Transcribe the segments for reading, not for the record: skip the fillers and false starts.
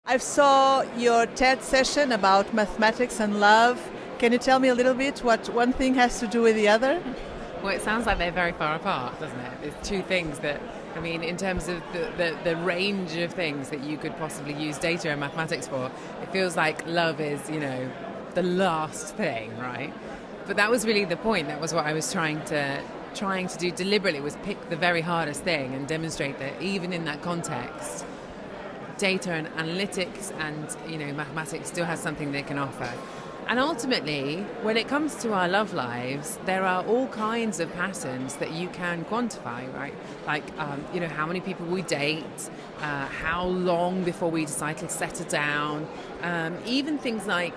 I saw your TED session about mathematics and love. Can you tell me a little bit what one thing has to do with the other? Well, it sounds like they're very far apart, doesn't it? There's two things that, I mean, in terms of the range of things that you could possibly use data and mathematics for, it feels like love is, the last thing, right? But that was really the point. That was what I was trying to do deliberately, was pick the very hardest thing and demonstrate that even in that context, data and analytics and mathematics still has something they can offer. And ultimately, when it comes to our love lives, there are all kinds of patterns that you can quantify, right? Like, how many people we date, how long before we decide to settle down, even things like,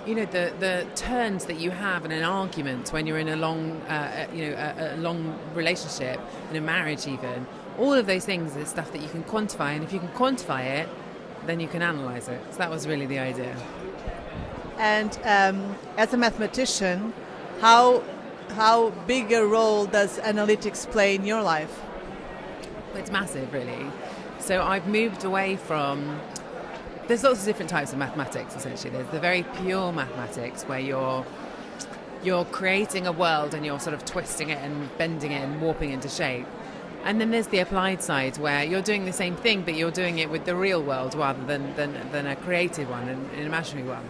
the turns that you have in an argument when you're in a long, a long relationship, in a marriage even. All of those things is stuff that you can quantify, and if you can quantify it, then you can analyze it. So that was really the idea. And as a mathematician, how big a role does analytics play in your life? It's massive, really. So I've moved away from... There's lots of different types of mathematics, essentially. There's the very pure mathematics, where you're creating a world and you're sort of twisting it and bending it and warping it into shape. And then there's the applied side, where you're doing the same thing, but you're doing it with the real world rather than a created one, an imaginary one.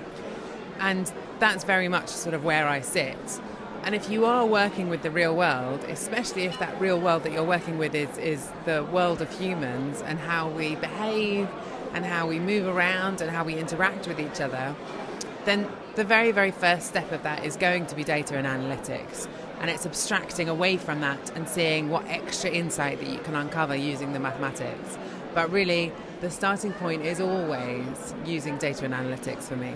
And that's very much sort of where I sit. And if you are working with the real world, especially if that real world that you're working with is the world of humans and how we behave and how we move around and how we interact with each other, then the very, very first step of that is going to be data and analytics. And it's abstracting away from that and seeing what extra insight that you can uncover using the mathematics. But really, the starting point is always using data and analytics for me.